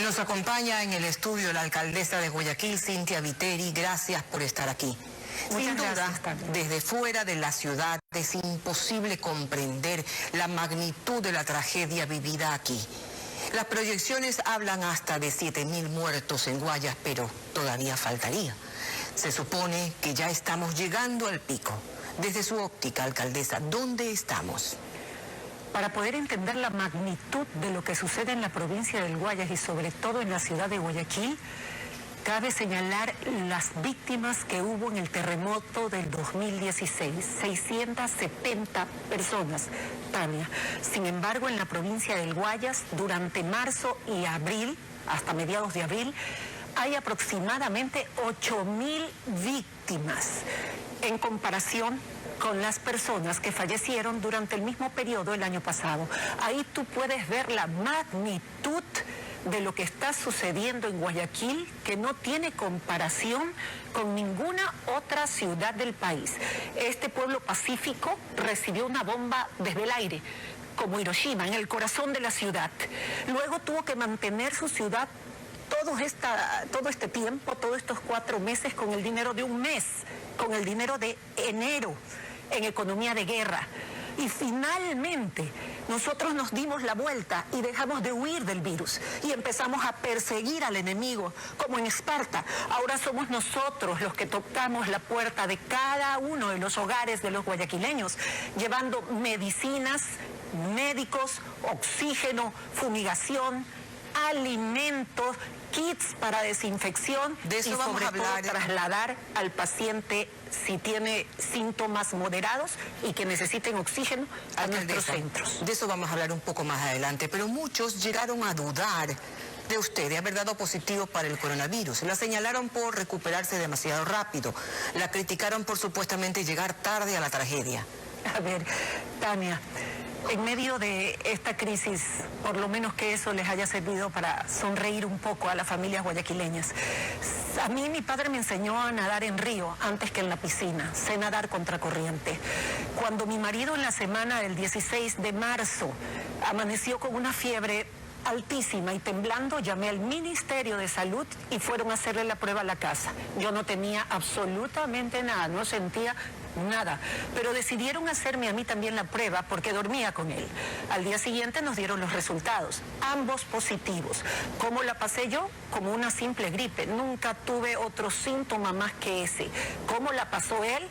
Nos acompaña en el estudio la alcaldesa de Guayaquil, Cintia Viteri. Gracias por estar aquí. Sin duda, desde fuera de la ciudad es imposible comprender la magnitud de la tragedia vivida aquí. Las proyecciones hablan hasta de 7.000 muertos en Guayas, pero todavía faltaría. Se supone que ya estamos llegando al pico. Desde su óptica, alcaldesa, ¿dónde estamos? Para poder entender la magnitud de lo que sucede en la provincia del Guayas y sobre todo en la ciudad de Guayaquil, cabe señalar las víctimas que hubo en el terremoto del 2016, 670 personas, Tania. Sin embargo, en la provincia del Guayas, durante marzo y abril, hasta mediados de abril, hay aproximadamente 8.000 víctimas en comparación con las personas que fallecieron durante el mismo periodo el año pasado. Ahí tú puedes ver la magnitud de lo que está sucediendo en Guayaquil, que no tiene comparación con ninguna otra ciudad del país. Este pueblo pacífico recibió una bomba desde el aire, como Hiroshima, en el corazón de la ciudad. Luego tuvo que mantener su ciudad todo este tiempo, todos estos 4 meses, con el dinero de un mes, con el dinero de enero, en economía de guerra. Y finalmente nosotros nos dimos la vuelta y dejamos de huir del virus y empezamos a perseguir al enemigo, como en Esparta. Ahora somos nosotros los que tocamos la puerta de cada uno de los hogares de los guayaquileños, llevando medicinas, médicos, oxígeno, fumigación, alimentos, kits para desinfección de eso y vamos sobre a hablar. todo trasladar al paciente si tiene síntomas moderados y que necesiten oxígeno a nuestros centros. De eso vamos a hablar un poco más adelante, pero muchos llegaron a dudar de usted, de haber dado positivo para el coronavirus. La señalaron por recuperarse demasiado rápido, la criticaron por supuestamente llegar tarde a la tragedia. A ver, Tania, en medio de esta crisis, por lo menos que eso les haya servido para sonreír un poco a las familias guayaquileñas. A mí mi padre me enseñó a nadar en río antes que en la piscina, sé nadar contracorriente. Cuando mi marido en la semana del 16 de marzo amaneció con una fiebre altísima y temblando, llamé al Ministerio de Salud y fueron a hacerle la prueba a la casa. Yo no tenía absolutamente nada, no sentía nada, pero decidieron hacerme a mí también la prueba porque dormía con él. Al día siguiente nos dieron los resultados, ambos positivos. ¿Cómo la pasé yo? Como una simple gripe, nunca tuve otro síntoma más que ese. ¿Cómo la pasó él?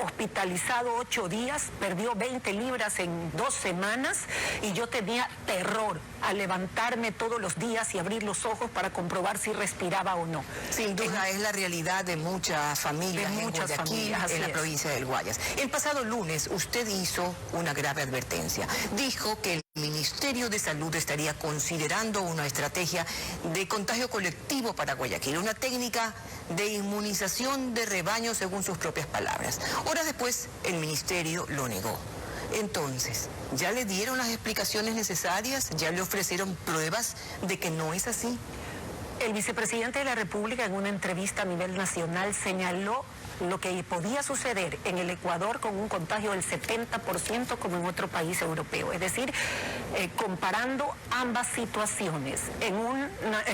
Hospitalizado 8 días, perdió 20 libras en 2 semanas y yo tenía terror a levantarme todos los días y abrir los ojos para comprobar si respiraba o no. Sin duda es la realidad de muchas familias en Guayaquil, en la provincia del Guayas. El pasado lunes usted hizo una grave advertencia. Dijo que el Ministerio de Salud estaría considerando una estrategia de contagio colectivo para Guayaquil, una técnica de inmunización de rebaño según sus propias palabras. Horas después, el ministerio lo negó. Entonces, ¿ya le dieron las explicaciones necesarias? ¿Ya le ofrecieron pruebas de que no es así? El vicepresidente de la República en una entrevista a nivel nacional señaló lo que podía suceder en el Ecuador con un contagio del 70% como en otro país europeo. Es decir, comparando ambas situaciones en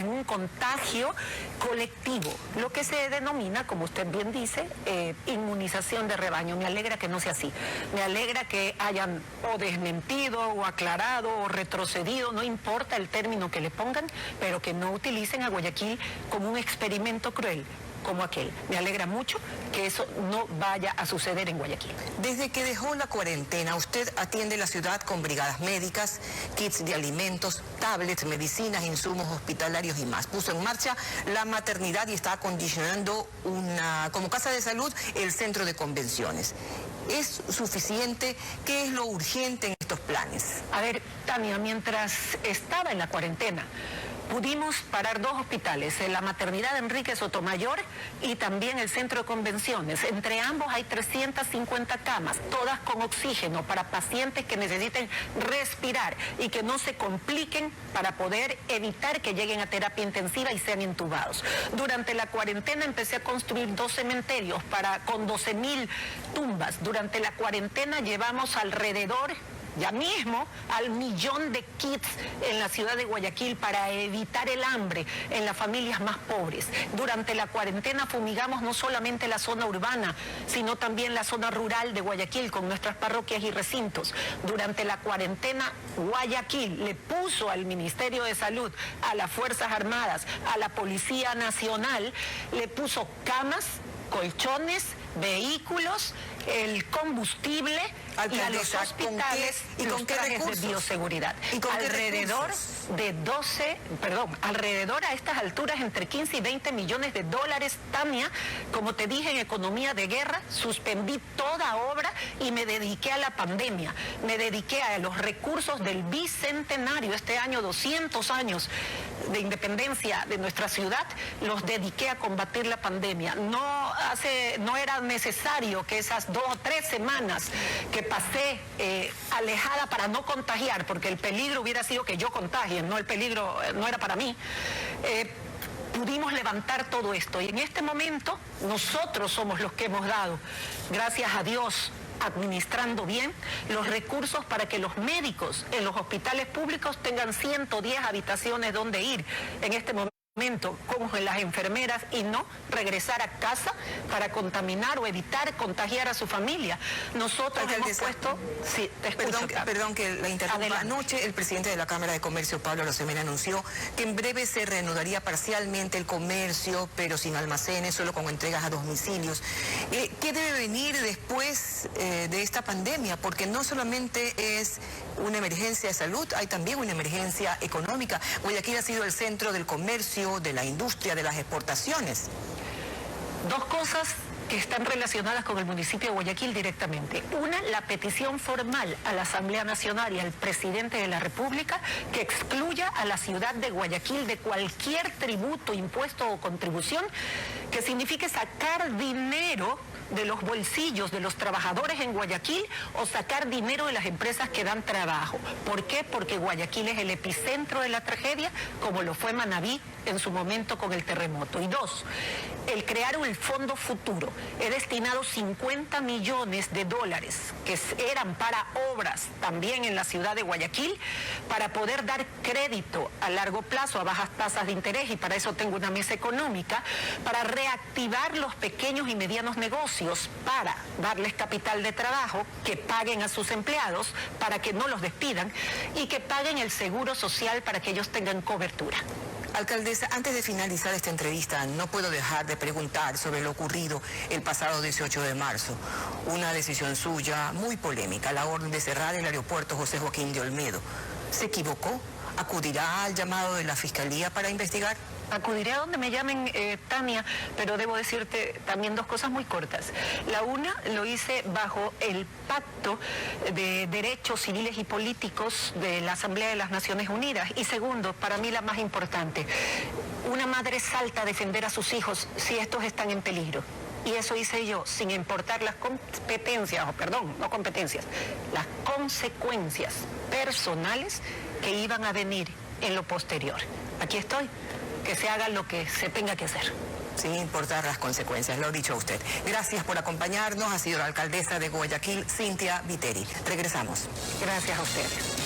un contagio colectivo, lo que se denomina, como usted bien dice, inmunización de rebaño. Me alegra que no sea así. Me alegra que hayan o desmentido o aclarado o retrocedido, no importa el término que le pongan, pero que no utilicen a Guayaquil como un experimento cruel como aquel. Me alegra mucho que eso no vaya a suceder en Guayaquil. Desde que dejó la cuarentena, usted atiende la ciudad con brigadas médicas, kits de alimentos, tablets, medicinas, insumos hospitalarios y más. Puso en marcha la maternidad y está acondicionando como casa de salud el centro de convenciones. ¿Es suficiente? ¿Qué es lo urgente en estos planes? A ver, Tania, mientras estaba en la cuarentena, pudimos parar 2 hospitales, la maternidad Enrique Sotomayor y también el centro de convenciones. Entre ambos hay 350 camas, todas con oxígeno para pacientes que necesiten respirar y que no se compliquen para poder evitar que lleguen a terapia intensiva y sean intubados. Durante la cuarentena empecé a construir 2 cementerios con 12.000 tumbas. Durante la cuarentena llevamos alrededor ya mismo al 1 millón de kits en la ciudad de Guayaquil para evitar el hambre en las familias más pobres. Durante la cuarentena fumigamos no solamente la zona urbana, sino también la zona rural de Guayaquil con nuestras parroquias y recintos. Durante la cuarentena, Guayaquil le puso al Ministerio de Salud, a las Fuerzas Armadas, a la Policía Nacional, le puso camas, colchones, vehículos, el combustible y a los hospitales los trajes de bioseguridad. ¿Y con alrededor de 12, alrededor a estas alturas entre 15 y 20 millones de dólares, Tania. Como te dije, en economía de guerra, suspendí toda obra y me dediqué a la pandemia. Me dediqué a los recursos del bicentenario, este año 200 años de independencia de nuestra ciudad, los dediqué a combatir la pandemia. No era necesario que esas 2 o 3 semanas que pasé alejada para no contagiar, porque el peligro hubiera sido que yo contagie, no, el peligro no era para mí. Pudimos levantar todo esto y en este momento nosotros somos los que hemos dado, gracias a Dios, administrando bien los recursos para que los médicos en los hospitales públicos tengan 110 habitaciones donde ir en este momento con las enfermeras y no regresar a casa para contaminar o evitar contagiar a su familia. Nosotros hemos puesto... Sí, te escucho. Perdón que la interrumpa. Adelante. Anoche el presidente de la Cámara de Comercio, Pablo Arosemena, anunció que en breve se reanudaría parcialmente el comercio, pero sin almacenes, solo con entregas a domicilios. ¿Qué debe venir después de esta pandemia? Porque no solamente es una emergencia de salud, hay también una emergencia económica. Guayaquil ha sido el centro del comercio, de la industria, de las exportaciones. Dos cosas que están relacionadas con el municipio de Guayaquil directamente. Una, la petición formal a la Asamblea Nacional y al presidente de la República que excluya a la ciudad de Guayaquil de cualquier tributo, impuesto o contribución que signifique sacar dinero de los bolsillos de los trabajadores en Guayaquil o sacar dinero de las empresas que dan trabajo. ¿Por qué? Porque Guayaquil es el epicentro de la tragedia, como lo fue Manabí en su momento con el terremoto. Y dos, el crear un fondo futuro. He destinado 50 millones de dólares que eran para obras también en la ciudad de Guayaquil para poder dar crédito a largo plazo a bajas tasas de interés, y para eso tengo una mesa económica, para reactivar los pequeños y medianos negocios, para darles capital de trabajo, que paguen a sus empleados para que no los despidan y que paguen el seguro social para que ellos tengan cobertura. Alcaldesa, antes de finalizar esta entrevista, no puedo dejar de preguntar sobre lo ocurrido el pasado 18 de marzo. Una decisión suya muy polémica, la orden de cerrar el aeropuerto José Joaquín de Olmedo. ¿Se equivocó? ¿Acudirá al llamado de la Fiscalía para investigar? Acudiré a donde me llamen, Tania, pero debo decirte también dos cosas muy cortas. La una, lo hice bajo el Pacto de Derechos Civiles y Políticos de la Asamblea de las Naciones Unidas. Y segundo, para mí la más importante, una madre salta a defender a sus hijos si estos están en peligro. Y eso hice yo, sin importar las competencias, no competencias, las consecuencias personales que iban a venir en lo posterior. Aquí estoy. Que se haga lo que se tenga que hacer. Sin importar las consecuencias, lo ha dicho usted. Gracias por acompañarnos. Ha sido la alcaldesa de Guayaquil, Cynthia Viteri. Regresamos. Gracias a ustedes.